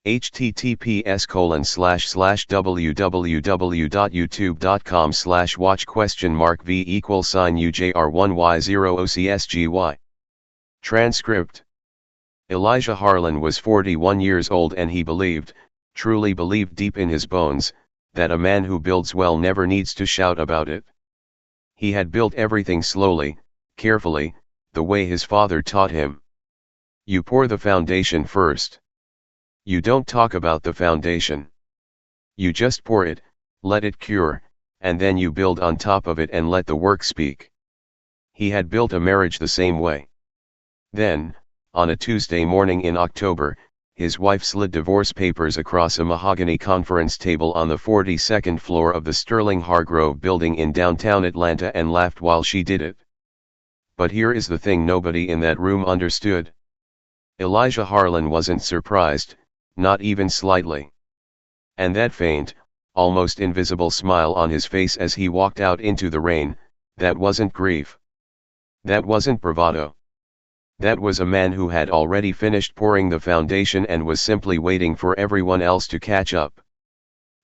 https://www.youtube.com/watch?v=ujr1y0ocsgy. Transcript. Elijah Harlan was 41 years old, and he believed, truly believed deep in his bones, that a man who builds well never needs to shout about it. He had built everything slowly, carefully, the way his father taught him. You pour the foundation first. You don't talk about the foundation. You just pour it, let it cure, and then you build on top of it and let the work speak. He had built a marriage the same way. Then, on a Tuesday morning in October, his wife slid divorce papers across a mahogany conference table on the 42nd floor of the Sterling Hargrove building in downtown Atlanta and laughed while she did it. But here is the thing nobody in that room understood. Elijah Harlan wasn't surprised, not even slightly. And that faint, almost invisible smile on his face as he walked out into the rain, that wasn't grief. That wasn't bravado. That was a man who had already finished pouring the foundation and was simply waiting for everyone else to catch up.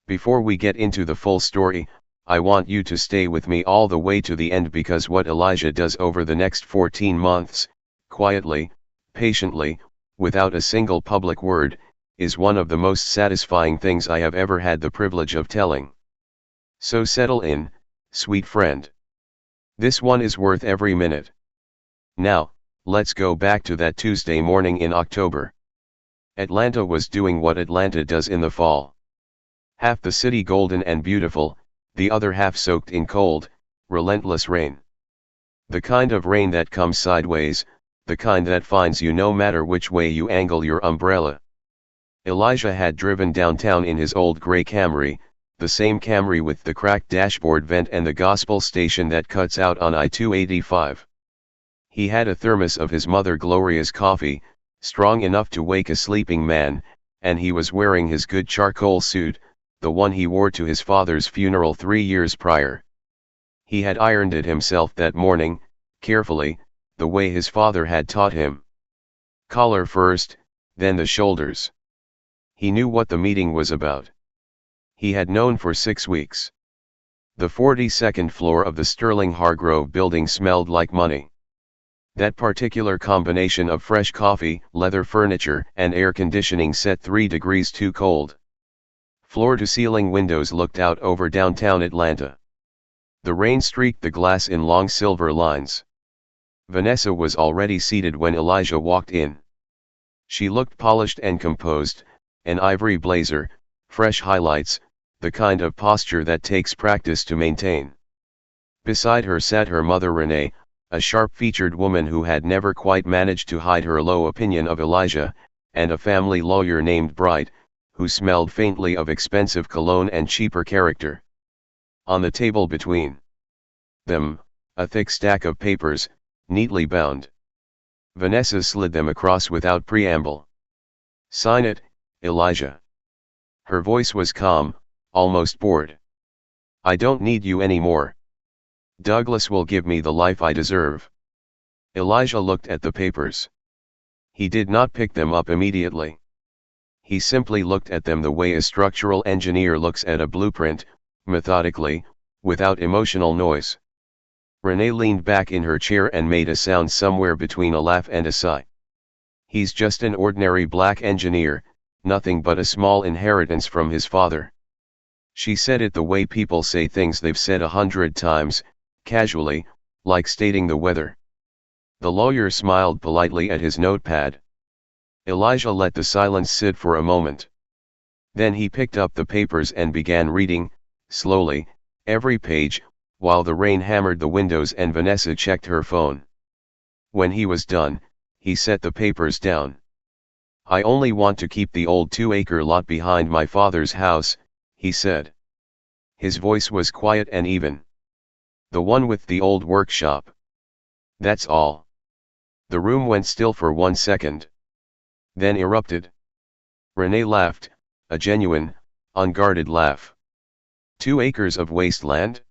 Before we get into the full story, I want you to stay with me all the way to the end, because what Elijah does over the next 14 months, quietly, patiently, without a single public word, is one of the most satisfying things I have ever had the privilege of telling. So settle in, sweet friend. This one is worth every minute. Now, let's go back to that Tuesday morning in October. Atlanta was doing what Atlanta does in the fall. Half the city golden and beautiful, the other half soaked in cold, relentless rain. The kind of rain that comes sideways, the kind that finds you no matter which way you angle your umbrella. Elijah had driven downtown in his old gray Camry, the same Camry with the cracked dashboard vent and the gospel station that cuts out on I-285. He had a thermos of his mother Gloria's coffee, strong enough to wake a sleeping man, and he was wearing his good charcoal suit, the one he wore to his father's funeral 3 years prior. He had ironed it himself that morning, carefully, the way his father had taught him. Collar first, then the shoulders. He knew what the meeting was about. He had known for 6 weeks. The 42nd floor of the Sterling Hargrove building smelled like money. That particular combination of fresh coffee, leather furniture, and air conditioning set 3 degrees too cold. Floor-to-ceiling windows looked out over downtown Atlanta. The rain streaked the glass in long silver lines. Vanessa was already seated when Elijah walked in. She looked polished and composed, an ivory blazer, fresh highlights, the kind of posture that takes practice to maintain. Beside her sat her mother Renee, a sharp-featured woman who had never quite managed to hide her low opinion of Elijah, and a family lawyer named Bright, who smelled faintly of expensive cologne and cheaper character. On the table between them, a thick stack of papers, neatly bound. Vanessa slid them across without preamble. "Sign it, Elijah." Her voice was calm, almost bored. "I don't need you anymore. Douglas will give me the life I deserve." Elijah looked at the papers. He did not pick them up immediately. He simply looked at them the way a structural engineer looks at a blueprint, methodically, without emotional noise. Renee leaned back in her chair and made a sound somewhere between a laugh and a sigh. "He's just an ordinary black engineer, nothing but a small inheritance from his father." She said it the way people say things they've said 100 times, casually, like stating the weather. The lawyer smiled politely at his notepad. Elijah let the silence sit for a moment. Then he picked up the papers and began reading, slowly, every page, while the rain hammered the windows and Vanessa checked her phone. When he was done, he set the papers down. "I only want to keep the old 2-acre lot behind my father's house," he said. His voice was quiet and even. "The one with the old workshop. That's all." The room went still for 1 second. Then erupted. Renee laughed, a genuine, unguarded laugh. 2 acres of wasteland?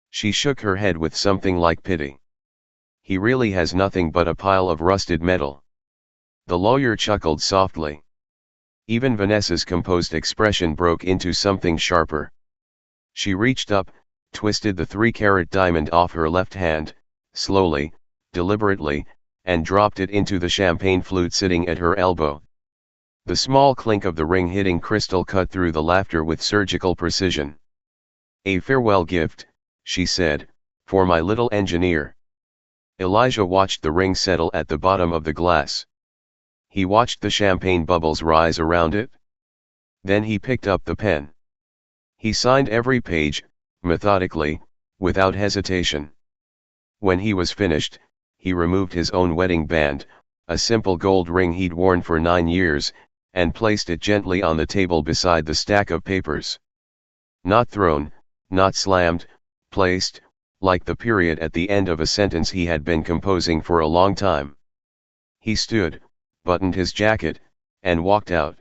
She shook her head with something like pity. "He really has nothing but a pile of rusted metal." The lawyer chuckled softly. Even Vanessa's composed expression broke into something sharper. She reached up, twisted the 3-carat diamond off her left hand, slowly, deliberately, and dropped it into the champagne flute sitting at her elbow. The small clink of the ring hitting crystal cut through the laughter with surgical precision. "A farewell gift," she said, "for my little engineer." Elijah watched the ring settle at the bottom of the glass. He watched the champagne bubbles rise around it. Then he picked up the pen. He signed every page, methodically, without hesitation. When he was finished, he removed his own wedding band, a simple gold ring he'd worn for 9 years, and placed it gently on the table beside the stack of papers. Not thrown, not slammed, placed, like the period at the end of a sentence he had been composing for a long time. He stood, buttoned his jacket, and walked out.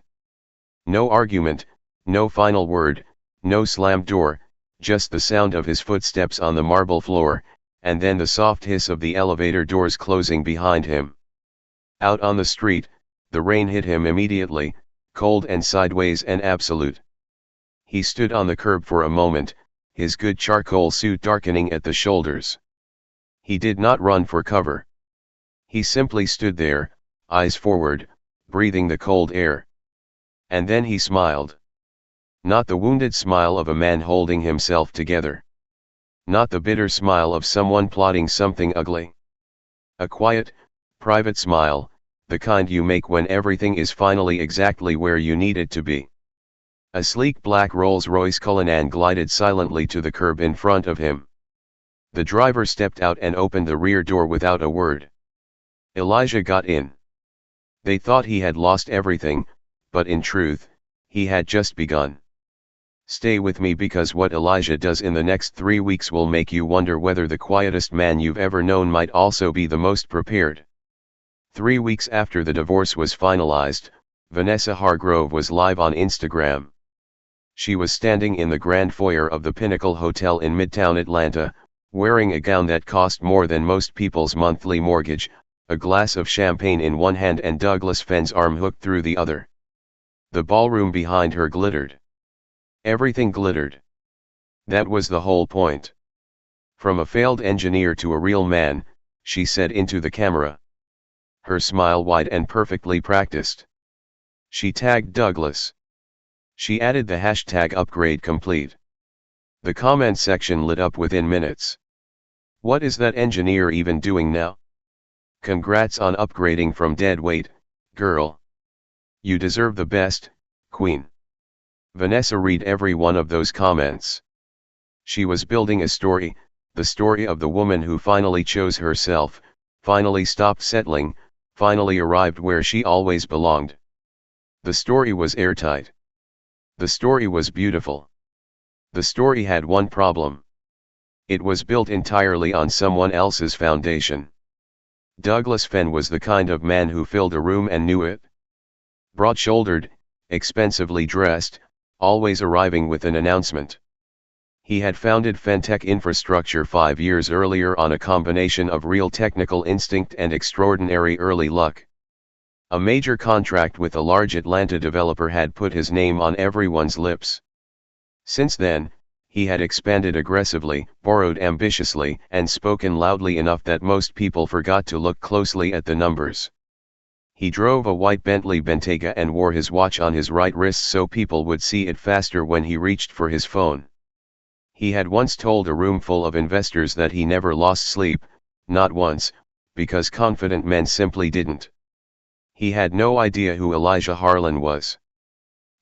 No argument, no final word, no slammed door, just the sound of his footsteps on the marble floor, and then the soft hiss of the elevator doors closing behind him. Out on the street, the rain hit him immediately, cold and sideways and absolute. He stood on the curb for a moment, his good charcoal suit darkening at the shoulders. He did not run for cover. He simply stood there, eyes forward, breathing the cold air. And then he smiled. Not the wounded smile of a man holding himself together. Not the bitter smile of someone plotting something ugly. A quiet, private smile, the kind you make when everything is finally exactly where you need it to be. A sleek black Rolls-Royce Cullinan glided silently to the curb in front of him. The driver stepped out and opened the rear door without a word. Elijah got in. They thought he had lost everything, but in truth, he had just begun. Stay with me, because what Elijah does in the next 3 weeks will make you wonder whether the quietest man you've ever known might also be the most prepared. 3 weeks after the divorce was finalized, Vanessa Hargrove was live on Instagram. She was standing in the grand foyer of the Pinnacle Hotel in Midtown Atlanta, wearing a gown that cost more than most people's monthly mortgage, a glass of champagne in one hand and Douglas Fenn's arm hooked through the other. The ballroom behind her glittered. Everything glittered. That was the whole point. "From a failed engineer to a real man," she said into the camera. Her smile wide and perfectly practiced. She tagged Douglas. She added the hashtag upgrade complete. The comment section lit up within minutes. "What is that engineer even doing now? Congrats on upgrading from dead weight, girl. You deserve the best, queen." Vanessa read every one of those comments. She was building a story, the story of the woman who finally chose herself, finally stopped settling, finally arrived where she always belonged. The story was airtight. The story was beautiful. The story had one problem. It was built entirely on someone else's foundation. Douglas Fenn was the kind of man who filled a room and knew it. Broad-shouldered, expensively dressed, always arriving with an announcement. He had founded Fentech Infrastructure 5 years earlier on a combination of real technical instinct and extraordinary early luck. A major contract with a large Atlanta developer had put his name on everyone's lips. Since then, he had expanded aggressively, borrowed ambitiously, and spoken loudly enough that most people forgot to look closely at the numbers. He drove a white Bentley Bentayga and wore his watch on his right wrist so people would see it faster when he reached for his phone. He had once told a room full of investors that he never lost sleep, not once, because confident men simply didn't. He had no idea who Elijah Harlan was.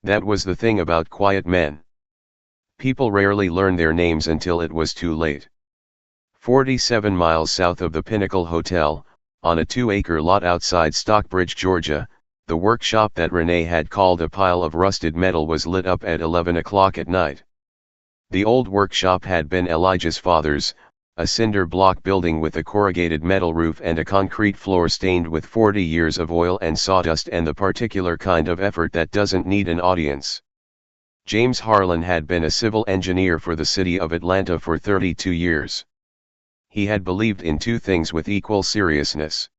That was the thing about quiet men. People rarely learn their names until it was too late. 47 miles south of the Pinnacle Hotel, on a 2-acre lot outside Stockbridge, Georgia, the workshop that Renee had called a pile of rusted metal was lit up at 11 o'clock at night. The old workshop had been Elijah's father's, a cinder block building with a corrugated metal roof and a concrete floor stained with 40 years of oil and sawdust and the particular kind of effort that doesn't need an audience. James Harlan had been a civil engineer for the city of Atlanta for 32 years. He had believed in two things with equal seriousness: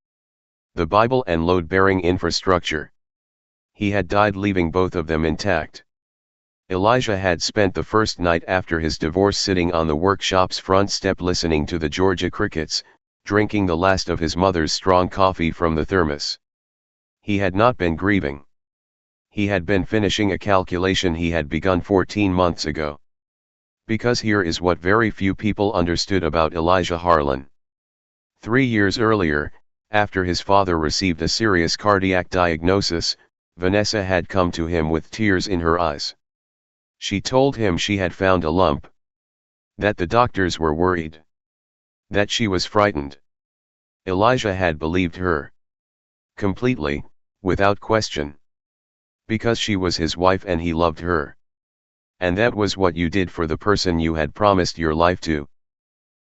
the Bible and load-bearing infrastructure. He had died leaving both of them intact. Elijah had spent the first night after his divorce sitting on the workshop's front step listening to the Georgia crickets, drinking the last of his mother's strong coffee from the thermos. He had not been grieving. He had been finishing a calculation he had begun 14 months ago. Because here is what very few people understood about Elijah Harlan. 3 years earlier, after his father received a serious cardiac diagnosis, Vanessa had come to him with tears in her eyes. She told him she had found a lump. That the doctors were worried. That she was frightened. Elijah had believed her. Completely, without question. Because she was his wife and he loved her. And that was what you did for the person you had promised your life to.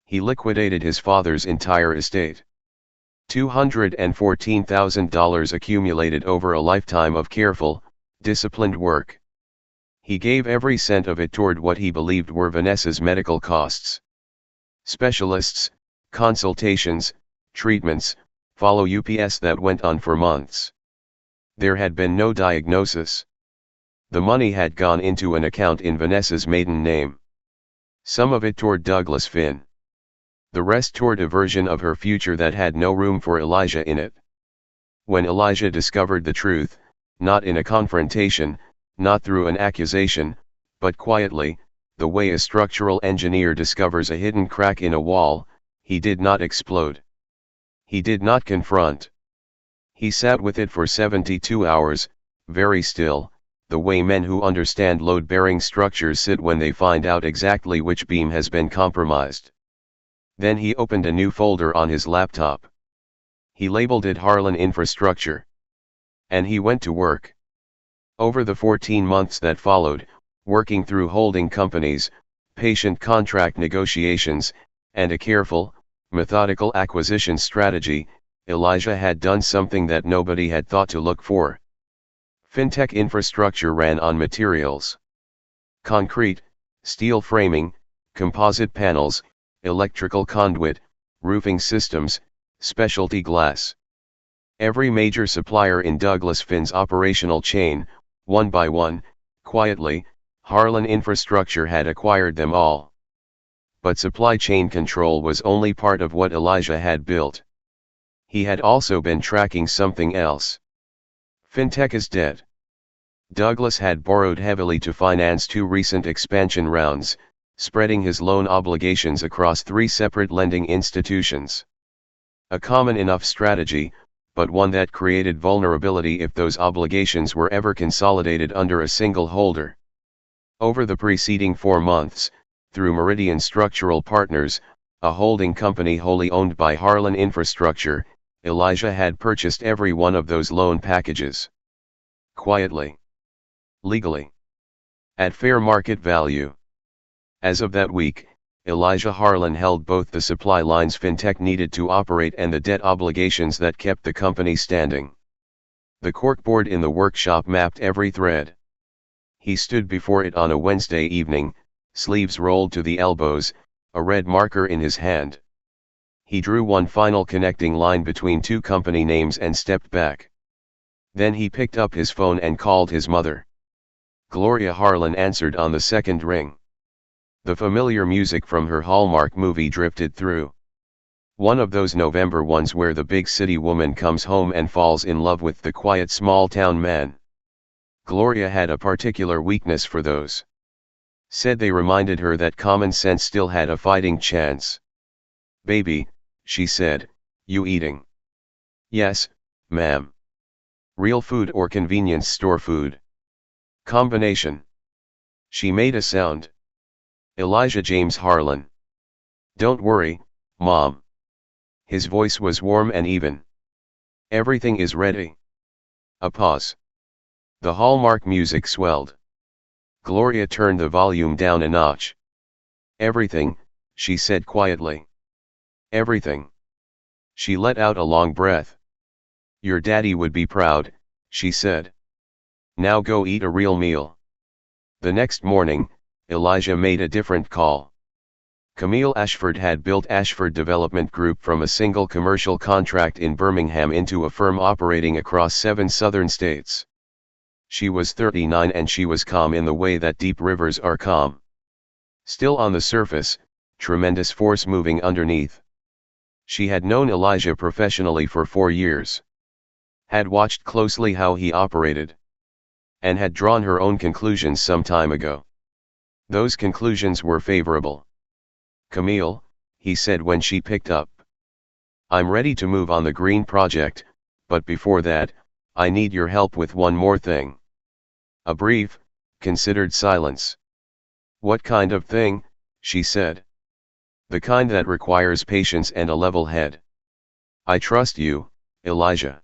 He liquidated his father's entire estate. $214,000 accumulated over a lifetime of careful, disciplined work. He gave every cent of it toward what he believed were Vanessa's medical costs. Specialists, consultations, treatments, follow ups that went on for months. There had been no diagnosis. The money had gone into an account in Vanessa's maiden name. Some of it toward Douglas Finn. The rest toward a version of her future that had no room for Elijah in it. When Elijah discovered the truth, not in a confrontation, not through an accusation, but quietly, the way a structural engineer discovers a hidden crack in a wall, he did not explode. He did not confront. He sat with it for 72 hours, very still, the way men who understand load-bearing structures sit when they find out exactly which beam has been compromised. Then he opened a new folder on his laptop. He labeled it Harlan Infrastructure. And he went to work. Over the 14 months that followed, working through holding companies, patient contract negotiations, and a careful, methodical acquisition strategy, Elijah had done something that nobody had thought to look for. Fintech infrastructure ran on materials. Concrete, steel framing, composite panels, electrical conduit, roofing systems, specialty glass. Every major supplier in Douglas Finn's operational chain, one by one, quietly, Harlan Infrastructure had acquired them all. But supply chain control was only part of what Elijah had built. He had also been tracking something else. Fintech is dead. Douglas had borrowed heavily to finance 2 recent expansion rounds, spreading his loan obligations across 3 separate lending institutions. A common enough strategy, but one that created vulnerability if those obligations were ever consolidated under a single holder. Over the preceding 4 months, through Meridian Structural Partners, a holding company wholly owned by Harlan Infrastructure, Elijah had purchased every one of those loan packages. Quietly. Legally. At fair market value. As of that week, Elijah Harlan held both the supply lines Fintech needed to operate and the debt obligations that kept the company standing. The corkboard in the workshop mapped every thread. He stood before it on a Wednesday evening, sleeves rolled to the elbows, a red marker in his hand. He drew one final connecting line between 2 company names and stepped back. Then he picked up his phone and called his mother. Gloria Harlan answered on the second ring. The familiar music from her Hallmark movie drifted through. One of those November ones where the big city woman comes home and falls in love with the quiet small town man. Gloria had a particular weakness for those. Said they reminded her that common sense still had a fighting chance. "Baby," she said, "you eating?" "Yes, ma'am." "Real food or convenience store food?" "Combination." She made a sound. Elijah James Harlan. "Don't worry, Mom." His voice was warm and even. "Everything is ready." A pause. The Hallmark music swelled. Gloria turned the volume down a notch. "Everything," she said quietly. "Everything." She let out a long breath. "Your daddy would be proud," she said. "Now go eat a real meal." The next morning, Elijah made a different call. Camille Ashford had built Ashford Development Group from a single commercial contract in Birmingham into a firm operating across 7 southern states. She was 39 and she was calm in the way that deep rivers are calm. Still on the surface, tremendous force moving underneath. She had known Elijah professionally for 4 years. Had watched closely how he operated. And had drawn her own conclusions some time ago. Those conclusions were favorable. "Camille," he said when she picked up. "I'm ready to move on the green project, but before that, I need your help with one more thing." A brief, considered silence. "What kind of thing?" she said. "The kind that requires patience and a level head." "I trust you, Elijah."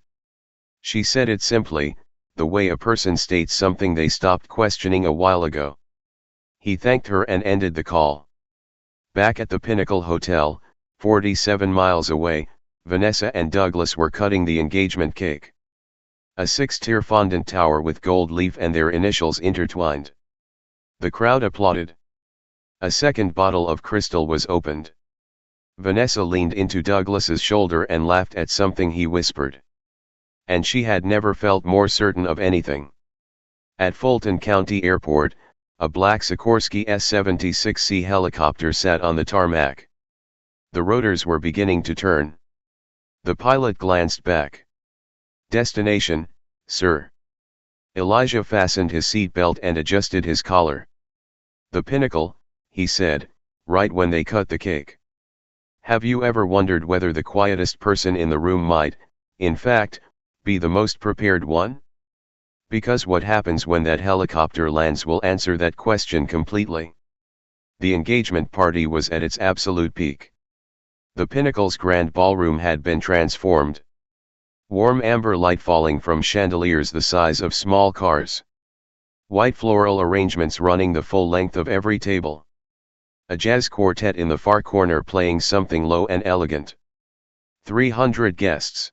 She said it simply, the way a person states something they stopped questioning a while ago. He thanked her and ended the call. Back at the Pinnacle Hotel, 47 miles away, Vanessa and Douglas were cutting the engagement cake. A 6-tier fondant tower with gold leaf and their initials intertwined. The crowd applauded. A second bottle of crystal was opened. Vanessa leaned into Douglas's shoulder and laughed at something he whispered. And she had never felt more certain of anything. At Fulton County Airport, a black Sikorsky S-76C helicopter sat on the tarmac. The rotors were beginning to turn. The pilot glanced back. "Destination, sir." Elijah fastened his seatbelt and adjusted his collar. "The Pinnacle," he said, right when they cut the cake. "Have you ever wondered whether the quietest person in the room might, in fact, be the most prepared one? Because what happens when that helicopter lands will answer that question completely." The engagement party was at its absolute peak. The Pinnacle's grand ballroom had been transformed. Warm amber light falling from chandeliers the size of small cars. White floral arrangements running the full length of every table. A jazz quartet in the far corner playing something low and elegant. 300 guests.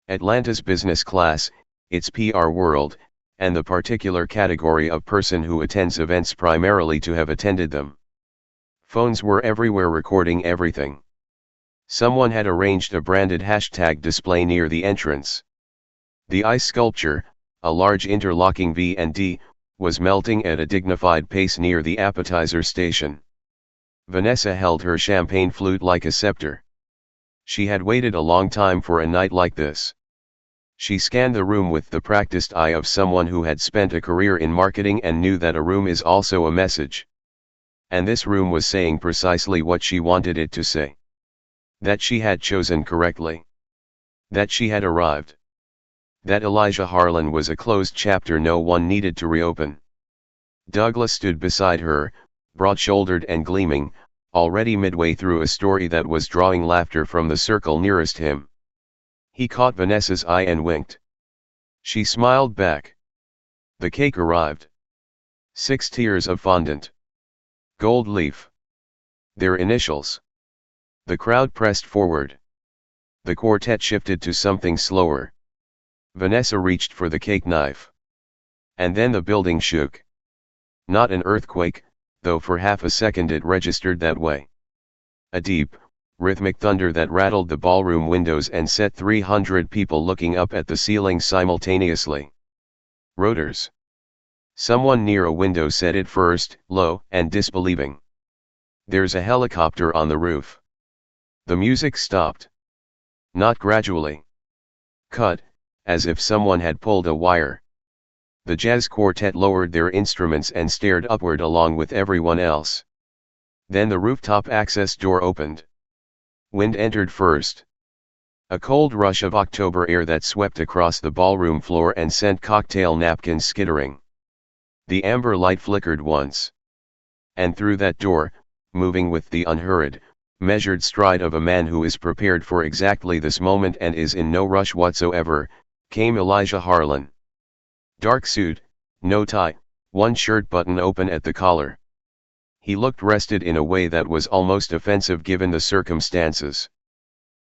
Atlanta's business class, its PR world, and the particular category of person who attends events primarily to have attended them. Phones were everywhere recording everything. Someone had arranged a branded hashtag display near the entrance. The ice sculpture, a large interlocking V&D, was melting at a dignified pace near the appetizer station. Vanessa held her champagne flute like a scepter. She had waited a long time for a night like this. She scanned the room with the practiced eye of someone who had spent a career in marketing and knew that a room is also a message. And this room was saying precisely what she wanted it to say. That she had chosen correctly. That she had arrived. That Elijah Harlan was a closed chapter no one needed to reopen. Douglas stood beside her, broad-shouldered and gleaming, already midway through a story that was drawing laughter from the circle nearest him. He caught Vanessa's eye and winked. She smiled back. The cake arrived. 6 tiers of fondant. Gold leaf. Their initials. The crowd pressed forward. The quartet shifted to something slower. Vanessa reached for the cake knife. And then the building shook. Not an earthquake, though for half a second it registered that way. A deep, rhythmic thunder that rattled the ballroom windows and set 300 people looking up at the ceiling simultaneously. Rotors. Someone near a window said it first, low and disbelieving. "There's a helicopter on the roof." The music stopped. Not gradually. Cut, as if someone had pulled a wire. The jazz quartet lowered their instruments and stared upward along with everyone else. Then the rooftop access door opened. Wind entered first. A cold rush of October air that swept across the ballroom floor and sent cocktail napkins skittering. The amber light flickered once. And through that door, moving with the unhurried, measured stride of a man who is prepared for exactly this moment and is in no rush whatsoever, came Elijah Harlan. Dark suit, no tie, one shirt button open at the collar. He looked rested in a way that was almost offensive given the circumstances.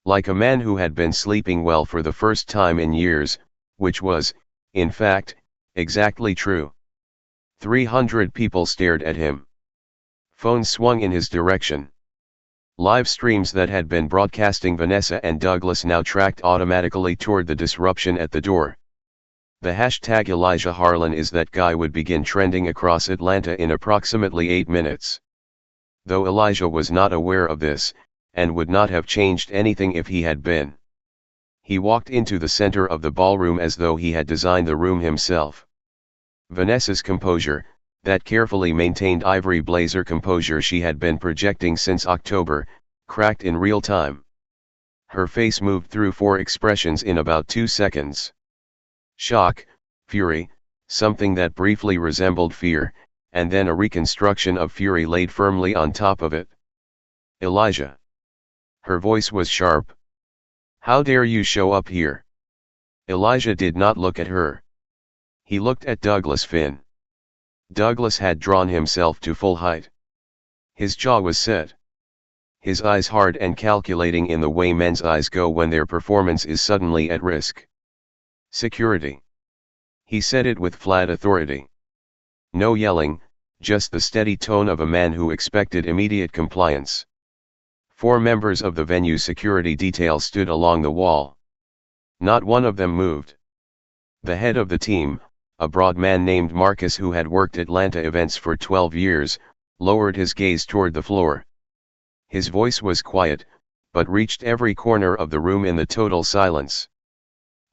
Like a man who had been sleeping well for the first time in years, which was, in fact, exactly true. 300 people stared at him. Phones swung in his direction. Live streams that had been broadcasting Vanessa and Douglas now tracked automatically toward the disruption at the door. The hashtag Elijah Harlan is that guy would begin trending across Atlanta in approximately 8 minutes. Though Elijah was not aware of this, and would not have changed anything if he had been. He walked into the center of the ballroom as though he had designed the room himself. Vanessa's composure, that carefully maintained ivory blazer composure she had been projecting since October, cracked in real time. Her face moved through 4 expressions in about 2 seconds. Shock, fury, something that briefly resembled fear, and then a reconstruction of fury laid firmly on top of it. Elijah. Her voice was sharp. How dare you show up here? Elijah did not look at her. He looked at Douglas Finn. Douglas had drawn himself to full height. His jaw was set. His eyes hard and calculating in the way men's eyes go when their performance is suddenly at risk. Security. He said it with flat authority. No yelling, just the steady tone of a man who expected immediate compliance. 4 members of the venue security detail stood along the wall. Not one of them moved. The head of the team, a broad man named Marcus who had worked Atlanta events for 12 years, lowered his gaze toward the floor. His voice was quiet, but reached every corner of the room in the total silence.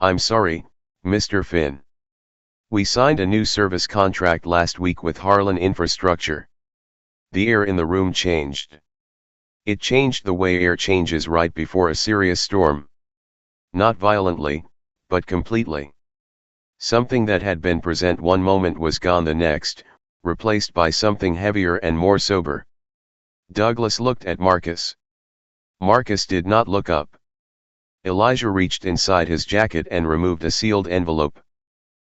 I'm sorry, Mr. Finn. We signed a new service contract last week with Harlan Infrastructure. The air in the room changed. It changed the way air changes right before a serious storm. Not violently, but completely. Something that had been present one moment was gone the next, replaced by something heavier and more sober. Douglas looked at Marcus. Marcus did not look up. Elijah reached inside his jacket and removed a sealed envelope.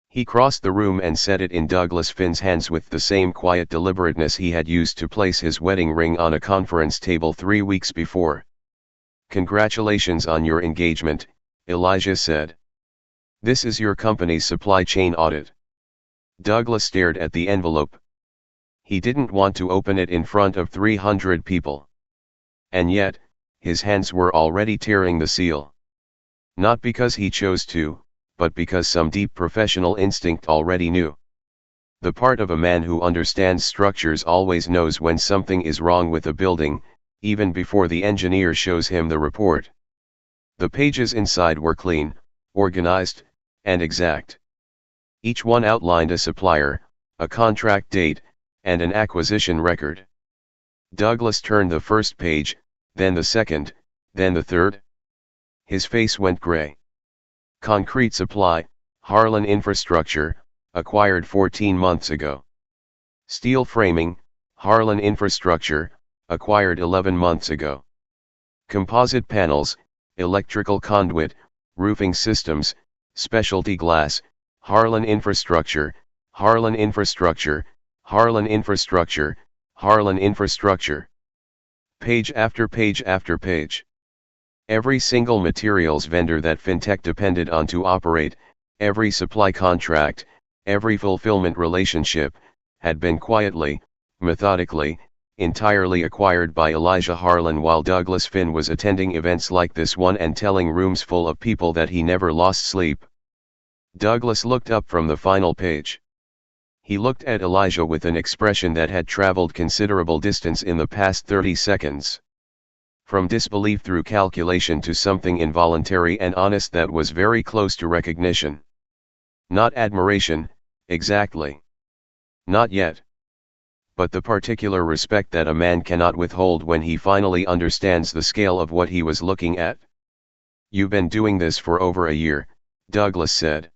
He crossed the room and set it in Douglas Finn's hands with the same quiet deliberateness he had used to place his wedding ring on a conference table 3 weeks before. Congratulations on your engagement, Elijah said. This is your company's supply chain audit. Douglas stared at the envelope. He didn't want to open it in front of 300 people. And yet, his hands were already tearing the seal. Not because he chose to, but because some deep professional instinct already knew. The part of a man who understands structures always knows when something is wrong with a building, even before the engineer shows him the report. The pages inside were clean, organized, and exact. Each one outlined a supplier, a contract date, and an acquisition record. Douglas turned the first page, then the second, then the third. His face went gray. Concrete supply, Harlan Infrastructure, acquired 14 months ago. Steel framing, Harlan Infrastructure, acquired 11 months ago. Composite panels, electrical conduit, roofing systems, specialty glass, Harlan Infrastructure, Harlan Infrastructure, Harlan Infrastructure, Harlan Infrastructure. Page after page after page. Every single materials vendor that FinTech depended on to operate, every supply contract, every fulfillment relationship, had been quietly, methodically, entirely acquired by Elijah Harlan while Douglas Finn was attending events like this one and telling rooms full of people that he never lost sleep. Douglas looked up from the final page. He looked at Elijah with an expression that had traveled considerable distance in the past 30 seconds. From disbelief through calculation to something involuntary and honest that was very close to recognition. Not admiration, exactly. Not yet. But the particular respect that a man cannot withhold when he finally understands the scale of what he was looking at. You've been doing this for over a year, Douglas said.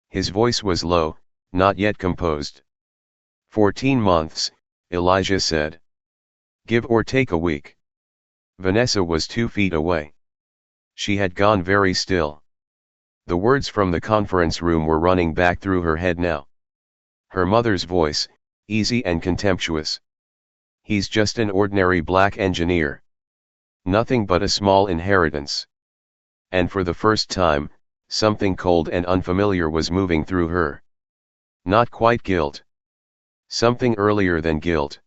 His voice was low, not yet composed. 14 months, Elijah said. Give or take a week. Vanessa was 2 feet away. She had gone very still. The words from the conference room were running back through her head now. Her mother's voice, easy and contemptuous. He's just an ordinary black engineer. Nothing but a small inheritance. And for the first time, something cold and unfamiliar was moving through her. Not quite guilt. Something earlier than guilt.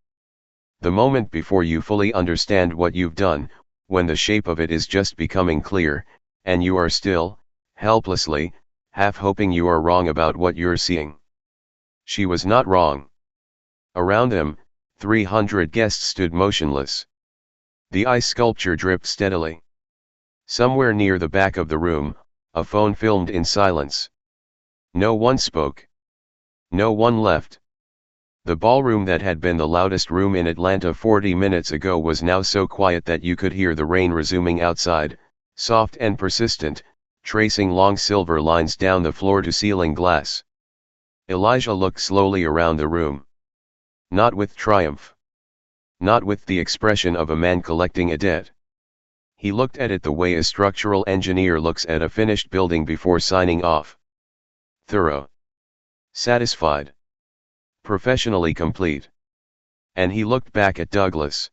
The moment before you fully understand what you've done, when the shape of it is just becoming clear, and you are still, helplessly, half hoping you are wrong about what you're seeing. She was not wrong. Around them, 300 guests stood motionless. The ice sculpture dripped steadily. Somewhere near the back of the room, a phone filmed in silence. No one spoke. No one left. The ballroom that had been the loudest room in Atlanta 40 minutes ago was now so quiet that you could hear the rain resuming outside, soft and persistent, tracing long silver lines down the floor-to-ceiling glass. Elijah looked slowly around the room. Not with triumph. Not with the expression of a man collecting a debt. He looked at it the way a structural engineer looks at a finished building before signing off. Thorough. Satisfied. Professionally complete. And he looked back at Douglas.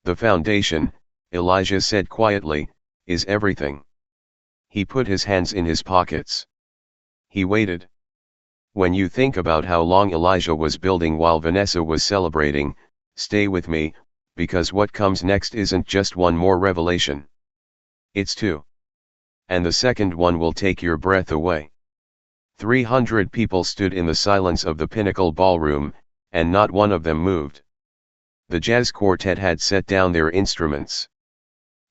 The foundation, Elijah said quietly, is everything. He put his hands in his pockets. He waited. When you think about how long Elijah was building while Vanessa was celebrating, stay with me, because what comes next isn't just one more revelation. It's two. And the second one will take your breath away. 300 people stood in the silence of the Pinnacle Ballroom, and not one of them moved. The jazz quartet had set down their instruments.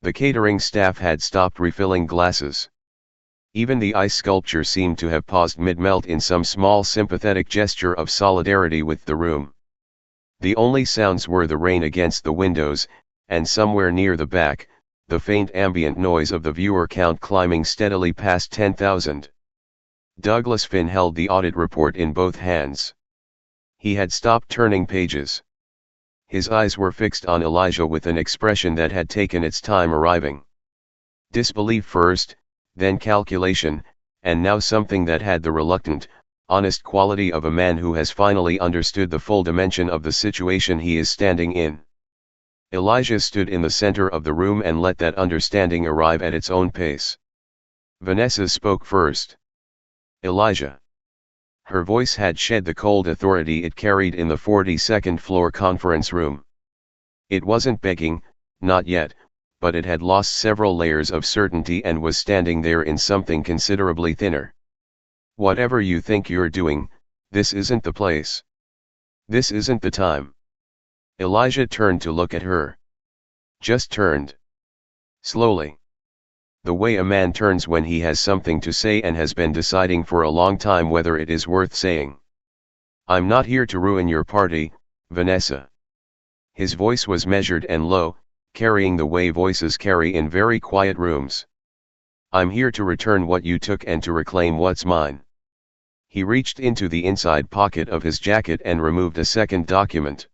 The catering staff had stopped refilling glasses. Even the ice sculpture seemed to have paused mid-melt in some small sympathetic gesture of solidarity with the room. The only sounds were the rain against the windows, and somewhere near the back, the faint ambient noise of the viewer count climbing steadily past 10,000. Douglas Finn held the audit report in both hands. He had stopped turning pages. His eyes were fixed on Elijah with an expression that had taken its time arriving. Disbelief first, then calculation, and now something that had the reluctant, honest quality of a man who has finally understood the full dimension of the situation he is standing in. Elijah stood in the center of the room and let that understanding arrive at its own pace. Vanessa spoke first. Elijah. Her voice had shed the cold authority it carried in the 42nd floor conference room. It wasn't begging, not yet, but it had lost several layers of certainty and was standing there in something considerably thinner. Whatever you think you're doing, this isn't the place. This isn't the time. Elijah turned to look at her. Just turned. Slowly. The way a man turns when he has something to say and has been deciding for a long time whether it is worth saying. I'm not here to ruin your party, Vanessa. His voice was measured and low, carrying the way voices carry in very quiet rooms. I'm here to return what you took and to reclaim what's mine. He reached into the inside pocket of his jacket and removed a second document.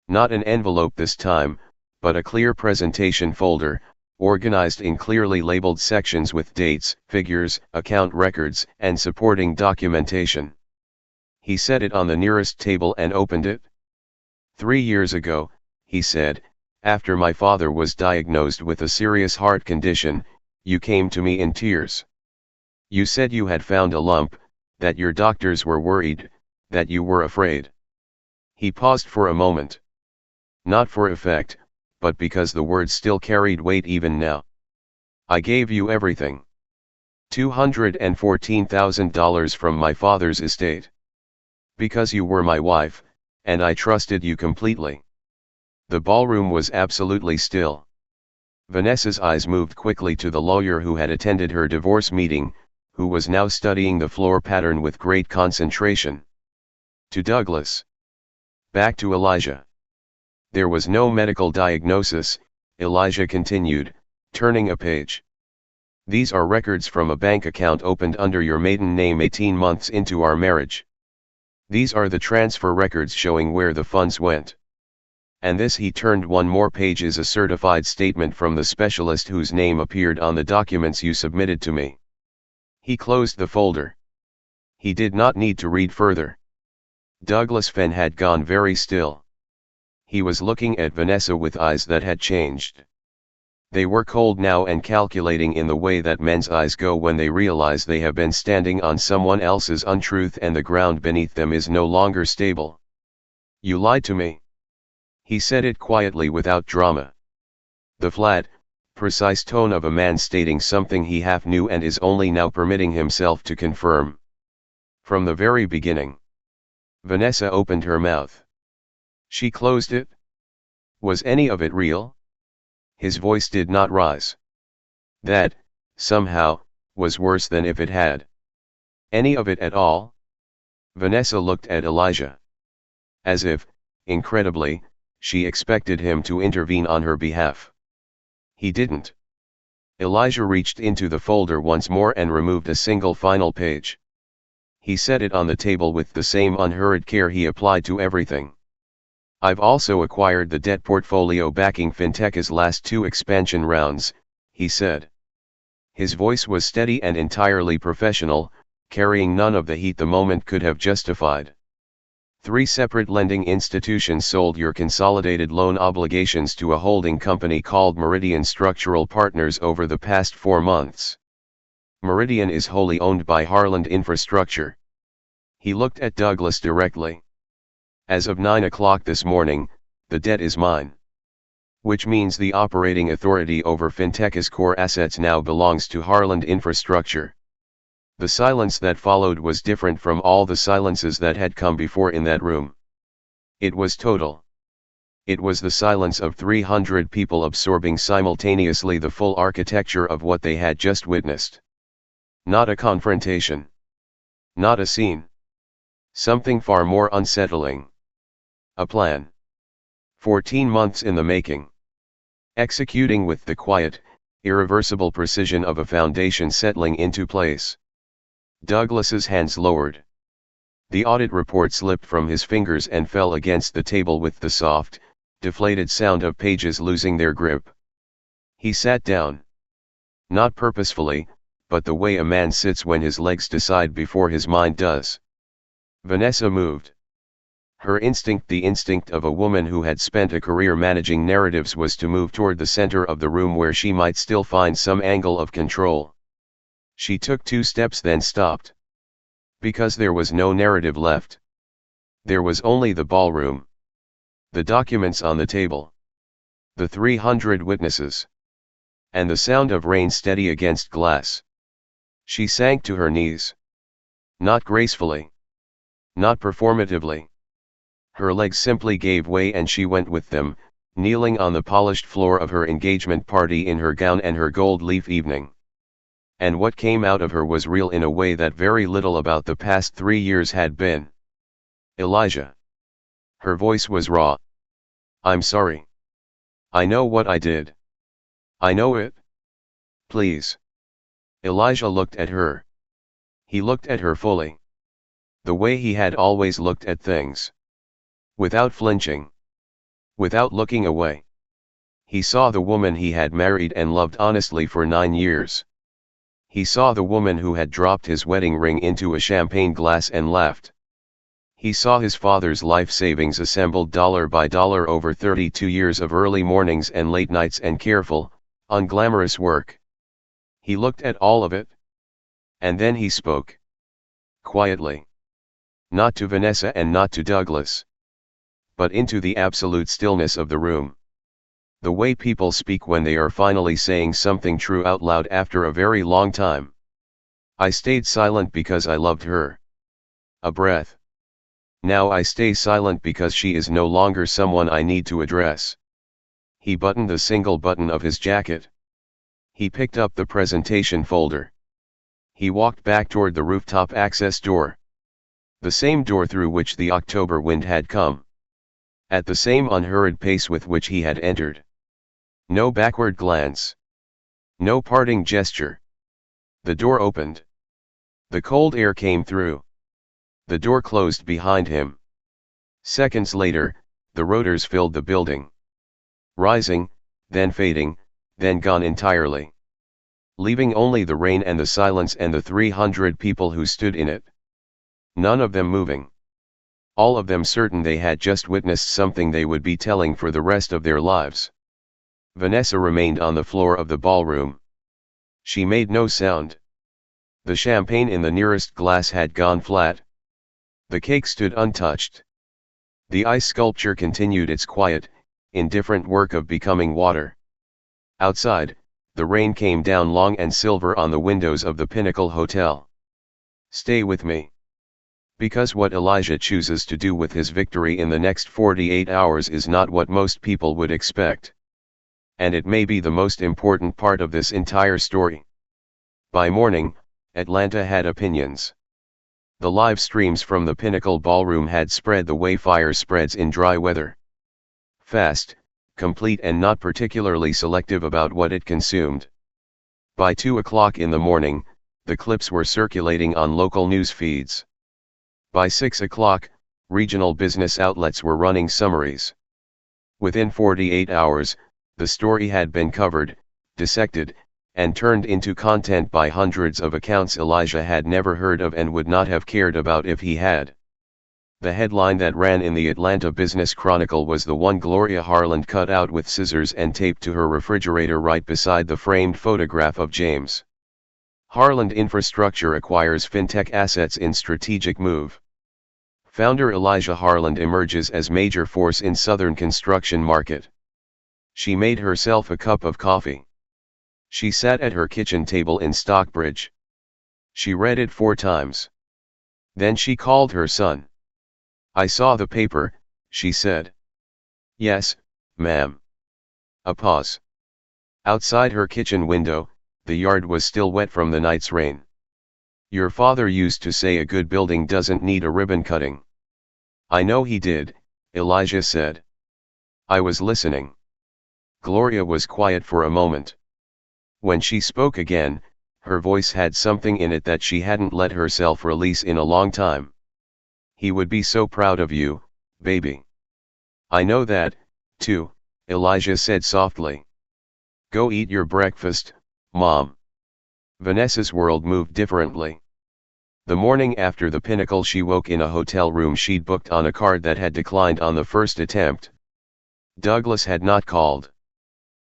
Not an envelope this time, but a clear presentation folder, organized in clearly labeled sections with dates, figures, account records, and supporting documentation. He set it on the nearest table and opened it. 3 years ago, he said, after my father was diagnosed with a serious heart condition, you came to me in tears. You said you had found a lump, that your doctors were worried, that you were afraid. He paused for a moment. Not for effect, but because the words still carried weight even now. I gave you everything. $214,000 from my father's estate. Because you were my wife, and I trusted you completely. The ballroom was absolutely still. Vanessa's eyes moved quickly to the lawyer who had attended her divorce meeting, who was now studying the floor pattern with great concentration. To Douglas. Back to Elijah. There was no medical diagnosis, Elijah continued, turning a page. These are records from a bank account opened under your maiden name 18 months into our marriage. These are the transfer records showing where the funds went. And this, he turned one more page, is a certified statement from the specialist whose name appeared on the documents you submitted to me. He closed the folder. He did not need to read further. Douglas Finn had gone very still. He was looking at Vanessa with eyes that had changed. They were cold now and calculating in the way that men's eyes go when they realize they have been standing on someone else's untruth and the ground beneath them is no longer stable. You lied to me. He said it quietly without drama. The flat, precise tone of a man stating something he half knew and is only now permitting himself to confirm. From the very beginning, Vanessa opened her mouth. She closed it. Was any of it real? His voice did not rise. That, somehow, was worse than if it had. Any of it at all? Vanessa looked at Elijah. As if, incredibly, she expected him to intervene on her behalf. He didn't. Elijah reached into the folder once more and removed a single final page. He set it on the table with the same unhurried care he applied to everything. I've also acquired the debt portfolio backing Fintech's last 2 expansion rounds, he said. His voice was steady and entirely professional, carrying none of the heat the moment could have justified. 3 separate lending institutions sold your consolidated loan obligations to a holding company called Meridian Structural Partners over the past 4 months. Meridian is wholly owned by Harland Infrastructure. He looked at Douglas directly. As of 9 o'clock this morning, the debt is mine. Which means the operating authority over Fintech's core assets now belongs to Harland Infrastructure. The silence that followed was different from all the silences that had come before in that room. It was total. It was the silence of 300 people absorbing simultaneously the full architecture of what they had just witnessed. Not a confrontation. Not a scene. Something far more unsettling. A plan. 14 months in the making. Executing with the quiet, irreversible precision of a foundation settling into place. Douglas's hands lowered. The audit report slipped from his fingers and fell against the table with the soft, deflated sound of pages losing their grip. He sat down. Not purposefully, but the way a man sits when his legs decide before his mind does. Vanessa moved. Her instinct, the instinct of a woman who had spent a career managing narratives, was to move toward the center of the room where she might still find some angle of control. She took 2 steps then stopped. Because there was no narrative left. There was only the ballroom. The documents on the table. The 300 witnesses. And the sound of rain steady against glass. She sank to her knees. Not gracefully. Not performatively. Her legs simply gave way and she went with them, kneeling on the polished floor of her engagement party in her gown and her gold leaf evening. And what came out of her was real in a way that very little about the past 3 years had been. Elijah. Her voice was raw. I'm sorry. I know what I did. I know it. Please. Elijah looked at her. He looked at her fully. The way he had always looked at things. Without flinching. Without looking away. He saw the woman he had married and loved honestly for 9 years. He saw the woman who had dropped his wedding ring into a champagne glass and left. He saw his father's life savings assembled dollar by dollar over 32 years of early mornings and late nights and careful, unglamorous work. He looked at all of it. And then he spoke. Quietly. Not to Vanessa and not to Douglas. But into the absolute stillness of the room. The way people speak when they are finally saying something true out loud after a very long time. I stayed silent because I loved her. A breath. Now I stay silent because she is no longer someone I need to address. He buttoned the single button of his jacket. He picked up the presentation folder. He walked back toward the rooftop access door. The same door through which the October wind had come. At the same unhurried pace with which he had entered. No backward glance. No parting gesture. The door opened. The cold air came through. The door closed behind him. Seconds later, the rotors filled the building. Rising, then fading, then gone entirely. Leaving only the rain and the silence and the 300 people who stood in it. None of them moving. All of them certain they had just witnessed something they would be telling for the rest of their lives. Vanessa remained on the floor of the ballroom. She made no sound. The champagne in the nearest glass had gone flat. The cake stood untouched. The ice sculpture continued its quiet, indifferent work of becoming water. Outside, the rain came down long and silver on the windows of the Pinnacle Hotel. Stay with me. Because what Elijah chooses to do with his victory in the next 48 hours is not what most people would expect. And it may be the most important part of this entire story. By morning, Atlanta had opinions. The live streams from the Pinnacle Ballroom had spread the way fire spreads in dry weather. Fast, complete and not particularly selective about what it consumed. By 2 o'clock in the morning, the clips were circulating on local news feeds. By 6 o'clock, regional business outlets were running summaries. Within 48 hours, the story had been covered, dissected, and turned into content by hundreds of accounts Elijah had never heard of and would not have cared about if he had. The headline that ran in the Atlanta Business Chronicle was the one Gloria Harland cut out with scissors and taped to her refrigerator right beside the framed photograph of James. Harland Infrastructure acquires fintech assets in strategic move. Founder Elijah Harland emerges as major force in Southern construction market. She made herself a cup of coffee. She sat at her kitchen table in Stockbridge. She read it 4 times. Then she called her son. I saw the paper, she said. Yes, ma'am. A pause. Outside her kitchen window, the yard was still wet from the night's rain. Your father used to say a good building doesn't need a ribbon cutting. I know he did, Elijah said. I was listening. Gloria was quiet for a moment. When she spoke again, her voice had something in it that she hadn't let herself release in a long time. He would be so proud of you, baby. I know that, too, Elijah said softly. Go eat your breakfast, Mom. Vanessa's world moved differently. The morning after the Pinnacle, she woke in a hotel room she'd booked on a card that had declined on the first attempt. Douglas had not called.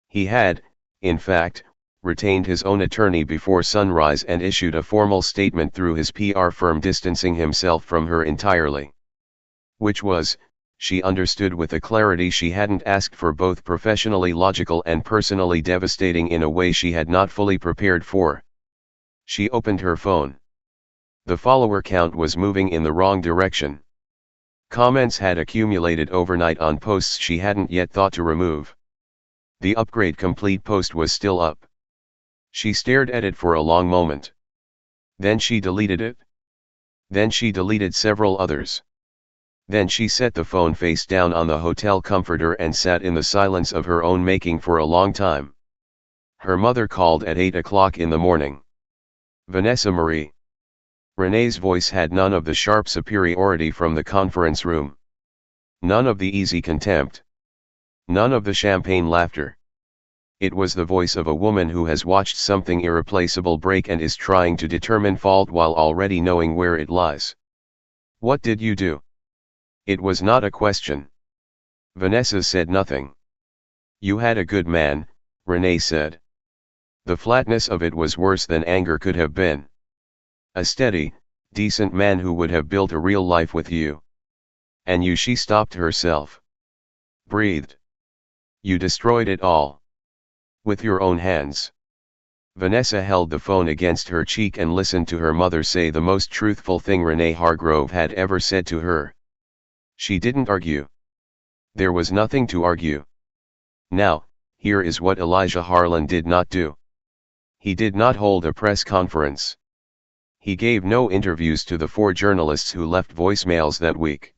He had, in fact, retained his own attorney before sunrise and issued a formal statement through his PR firm distancing himself from her entirely. Which was, she understood with a clarity she hadn't asked for, both professionally logical and personally devastating in a way she had not fully prepared for. She opened her phone. The follower count was moving in the wrong direction. Comments had accumulated overnight on posts she hadn't yet thought to remove. The upgrade complete post was still up. She stared at it for a long moment. Then she deleted it. Then she deleted several others. Then she set the phone face down on the hotel comforter and sat in the silence of her own making for a long time. Her mother called at 8 o'clock in the morning. Vanessa Marie. Renee's voice had none of the sharp superiority from the conference room. None of the easy contempt. None of the champagne laughter. It was the voice of a woman who has watched something irreplaceable break and is trying to determine fault while already knowing where it lies. What did you do? It was not a question. Vanessa said nothing. You had a good man, Renee said. The flatness of it was worse than anger could have been. A steady, decent man who would have built a real life with you. And you. She stopped herself. Breathed. You destroyed it all. With your own hands. Vanessa held the phone against her cheek and listened to her mother say the most truthful thing Renee Hargrove had ever said to her. She didn't argue. There was nothing to argue. Now, here is what Elijah Harland did not do. He did not hold a press conference. He gave no interviews to the 4 journalists who left voicemails that week.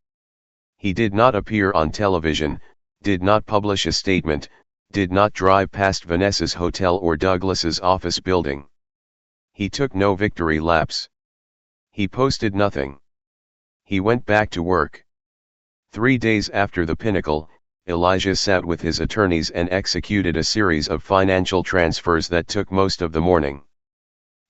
He did not appear on television, did not publish a statement, did not drive past Vanessa's hotel or Douglas's office building. He took no victory laps. He posted nothing. He went back to work. 3 days after the Pinnacle, Elijah sat with his attorneys and executed a series of financial transfers that took most of the morning.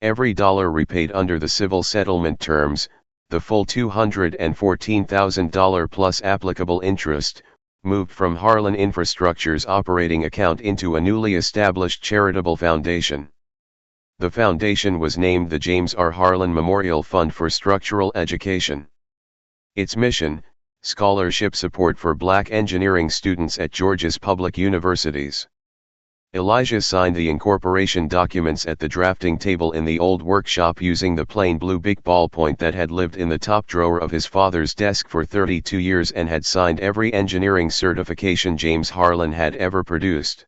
Every dollar repaid under the civil settlement terms, the full $214,000 plus applicable interest, moved from Harlan Infrastructure's operating account into a newly established charitable foundation. The foundation was named the James R. Harlan Memorial Fund for Structural Education. Its mission, scholarship support for Black engineering students at Georgia's public universities. Elijah signed the incorporation documents at the drafting table in the old workshop using the plain blue Bic ballpoint that had lived in the top drawer of his father's desk for 32 years and had signed every engineering certification James Harlan had ever produced.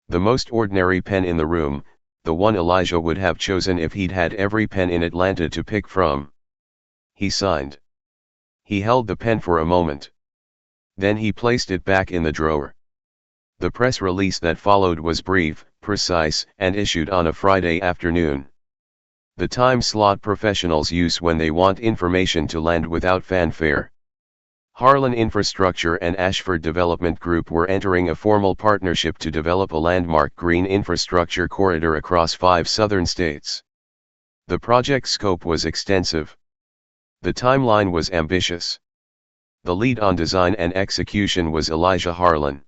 The most ordinary pen in the room, the one Elijah would have chosen if he'd had every pen in Atlanta to pick from. He signed. He held the pen for a moment. Then he placed it back in the drawer. The press release that followed was brief, precise, and issued on a Friday afternoon. The time slot professionals use when they want information to land without fanfare. Harlan Infrastructure and Ashford Development Group were entering a formal partnership to develop a landmark green infrastructure corridor across 5 southern states. The project scope was extensive. The timeline was ambitious. The lead on design and execution was Elijah Harlan.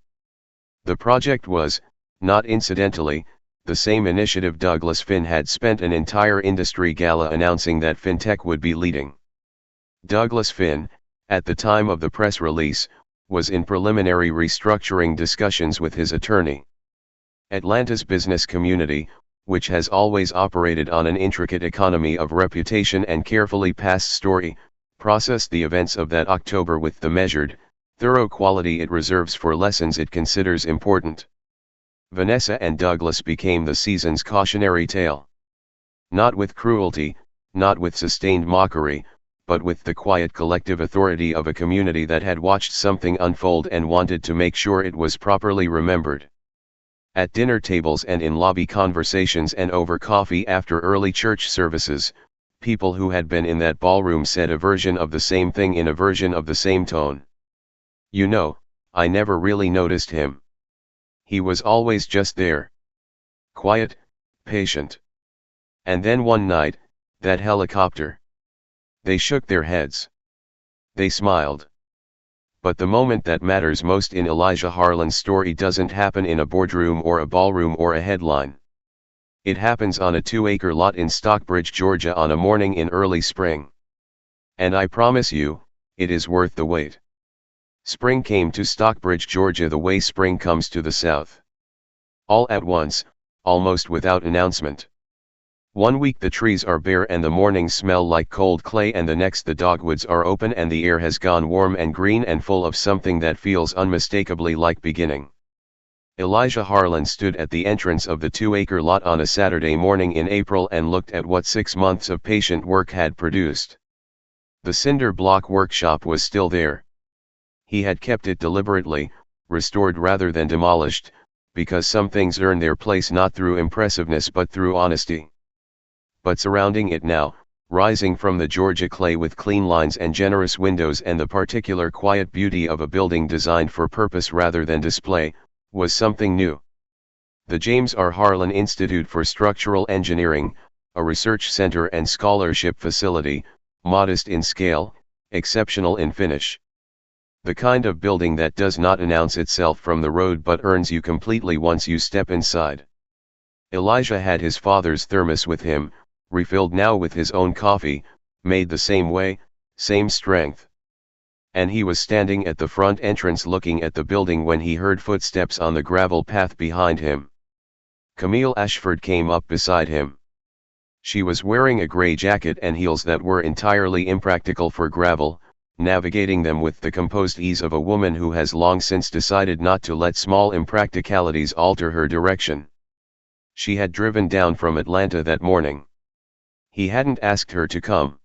The project was, not incidentally, the same initiative Douglas Finn had spent an entire industry gala announcing that FinTech would be leading. Douglas Finn, at the time of the press release, was in preliminary restructuring discussions with his attorney. Atlanta's business community, which has always operated on an intricate economy of reputation and carefully passed story, processed the events of that October with the measured, thorough quality it reserves for lessons it considers important. Vanessa and Douglas became the season's cautionary tale. Not with cruelty, not with sustained mockery, but with the quiet collective authority of a community that had watched something unfold and wanted to make sure it was properly remembered. At dinner tables and in lobby conversations and over coffee after early church services, people who had been in that ballroom said a version of the same thing in a version of the same tone. You know, I never really noticed him. He was always just there. Quiet, patient. And then one night, that helicopter. They shook their heads. They smiled. But the moment that matters most in Elijah Harlan's story doesn't happen in a boardroom or a ballroom or a headline. It happens on a 2-acre lot in Stockbridge, Georgia on a morning in early spring. And I promise you, it is worth the wait. Spring came to Stockbridge, Georgia the way spring comes to the south. All at once, almost without announcement. One week the trees are bare and the mornings smell like cold clay, and the next the dogwoods are open and the air has gone warm and green and full of something that feels unmistakably like beginning. Elijah Harlan stood at the entrance of the 2-acre lot on a Saturday morning in April and looked at what 6 months of patient work had produced. The cinder block workshop was still there. He had kept it deliberately, restored rather than demolished, because some things earn their place not through impressiveness but through honesty. But surrounding it now, rising from the Georgia clay with clean lines and generous windows and the particular quiet beauty of a building designed for purpose rather than display, was something new. The James R. Harlan Institute for Structural Engineering, a research center and scholarship facility, modest in scale, exceptional in finish. The kind of building that does not announce itself from the road but earns you completely once you step inside. Elijah had his father's thermos with him, refilled now with his own coffee, made the same way, same strength. And he was standing at the front entrance looking at the building when he heard footsteps on the gravel path behind him. Camille Ashford came up beside him. She was wearing a gray jacket and heels that were entirely impractical for gravel, navigating them with the composed ease of a woman who has long since decided not to let small impracticalities alter her direction. She had driven down from Atlanta that morning. He hadn't asked her to come.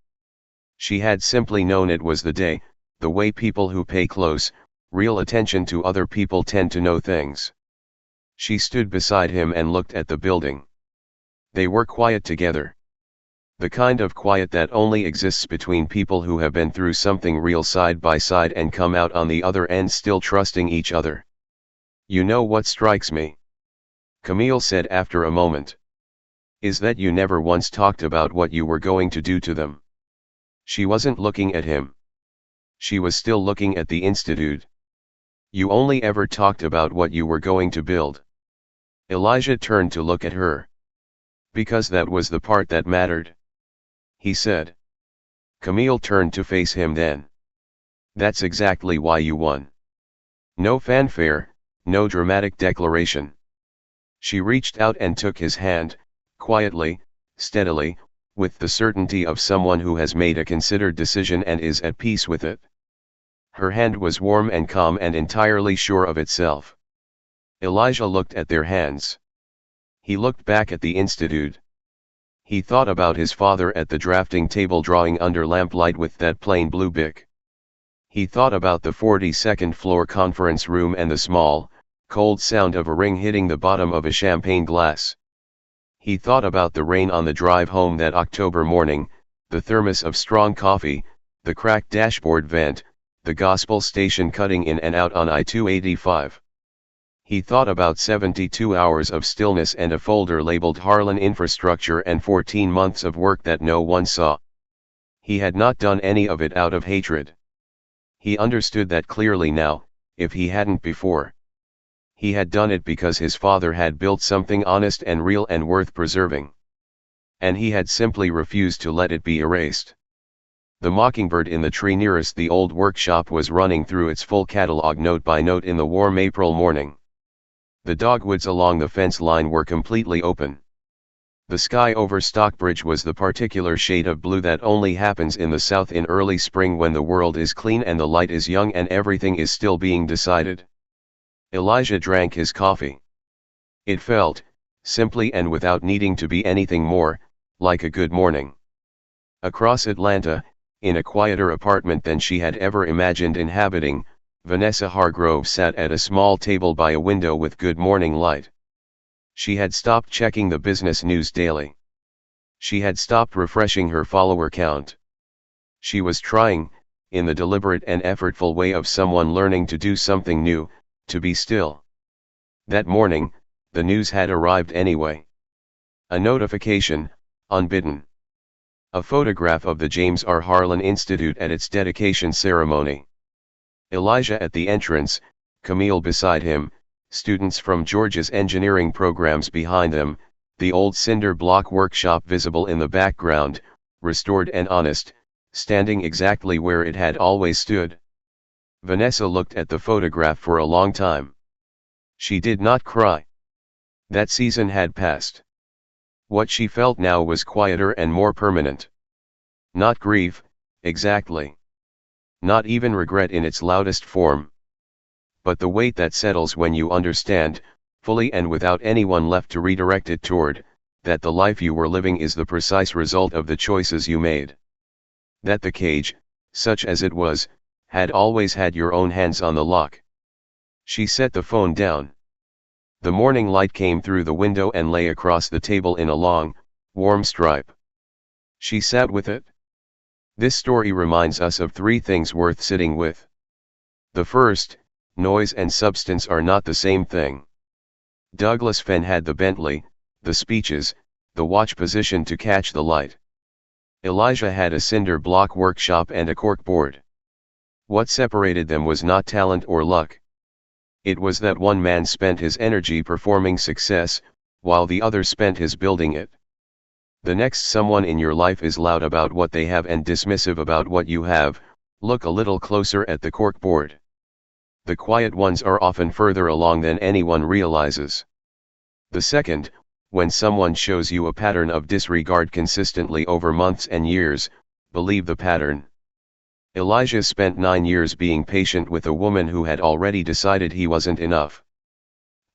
She had simply known it was the day, the way people who pay close, real attention to other people tend to know things. She stood beside him and looked at the building. They were quiet together. The kind of quiet that only exists between people who have been through something real side by side and come out on the other end still trusting each other. You know what strikes me? Camille said after a moment. Is that you never once talked about what you were going to do to them. She wasn't looking at him. She was still looking at the institute. You only ever talked about what you were going to build. Elijah turned to look at her. Because that was the part that mattered. He said. Camille turned to face him then. That's exactly why you won. No fanfare, no dramatic declaration. She reached out and took his hand, quietly, steadily, with the certainty of someone who has made a considered decision and is at peace with it. Her hand was warm and calm and entirely sure of itself. Elijah looked at their hands. He looked back at the institute. He thought about his father at the drafting table drawing under lamplight with that plain blue bic. He thought about the 42nd floor conference room and the small, cold sound of a ring hitting the bottom of a champagne glass. He thought about the rain on the drive home that October morning, the thermos of strong coffee, the cracked dashboard vent, the gospel station cutting in and out on I-285. He thought about 72 hours of stillness and a folder labeled Harlan Infrastructure and 14 months of work that no one saw. He had not done any of it out of hatred. He understood that clearly now, if he hadn't before. He had done it because his father had built something honest and real and worth preserving. And he had simply refused to let it be erased. The mockingbird in the tree nearest the old workshop was running through its full catalog note by note in the warm April morning. The dogwoods along the fence line were completely open. The sky over Stockbridge was the particular shade of blue that only happens in the south in early spring when the world is clean and the light is young and everything is still being decided. Elijah drank his coffee. It felt, simply and without needing to be anything more, like a good morning. Across Atlanta, in a quieter apartment than she had ever imagined inhabiting, Vanessa Hargrove sat at a small table by a window with good morning light. She had stopped checking the business news daily. She had stopped refreshing her follower count. She was trying, in the deliberate and effortful way of someone learning to do something new, to be still. That morning, the news had arrived anyway. A notification, unbidden. A photograph of the James R. Harlan Institute at its dedication ceremony. Elijah at the entrance, Camille beside him, students from Georgia's engineering programs behind them, the old cinder block workshop visible in the background, restored and honest, standing exactly where it had always stood. Vanessa looked at the photograph for a long time. She did not cry. That season had passed. What she felt now was quieter and more permanent. Not grief, exactly. Not even regret in its loudest form. But the weight that settles when you understand, fully and without anyone left to redirect it toward, that the life you were living is the precise result of the choices you made. That the cage, such as it was, had always had your own hands on the lock. She set the phone down. The morning light came through the window and lay across the table in a long, warm stripe. She sat with it. This story reminds us of three things worth sitting with. The first, noise and substance are not the same thing. Douglas Fenn had the Bentley, the speeches, the watch position to catch the light. Elijah had a cinder block workshop and a corkboard. What separated them was not talent or luck. It was that one man spent his energy performing success, while the other spent his building it. The next someone in your life is loud about what they have and dismissive about what you have. Look a little closer at the corkboard. The quiet ones are often further along than anyone realizes. The second, when someone shows you a pattern of disregard consistently over months and years, believe the pattern. Elijah spent 9 years being patient with a woman who had already decided he wasn't enough.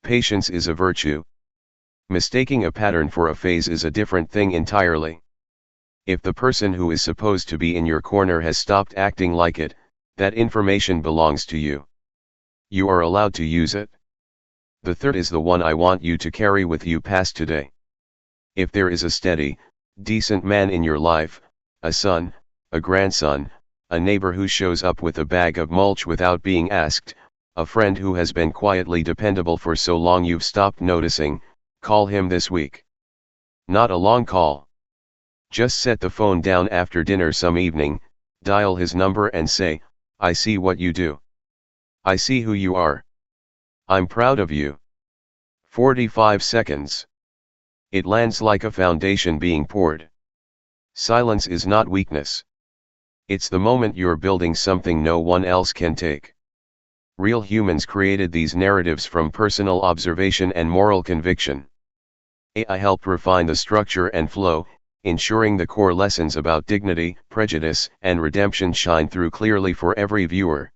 Patience is a virtue. Mistaking a pattern for a phase is a different thing entirely. If the person who is supposed to be in your corner has stopped acting like it, that information belongs to you. You are allowed to use it. The third is the one I want you to carry with you past today. If there is a steady, decent man in your life, a son, a grandson, a neighbor who shows up with a bag of mulch without being asked, a friend who has been quietly dependable for so long you've stopped noticing, call him this week. Not a long call. Just set the phone down after dinner some evening, dial his number and say, I see what you do. I see who you are. I'm proud of you. 45 seconds. It lands like a foundation being poured. Silence is not weakness. It's the moment you're building something no one else can take. Real humans created these narratives from personal observation and moral conviction. AI helped refine the structure and flow, ensuring the core lessons about dignity, prejudice, and redemption shine through clearly for every viewer.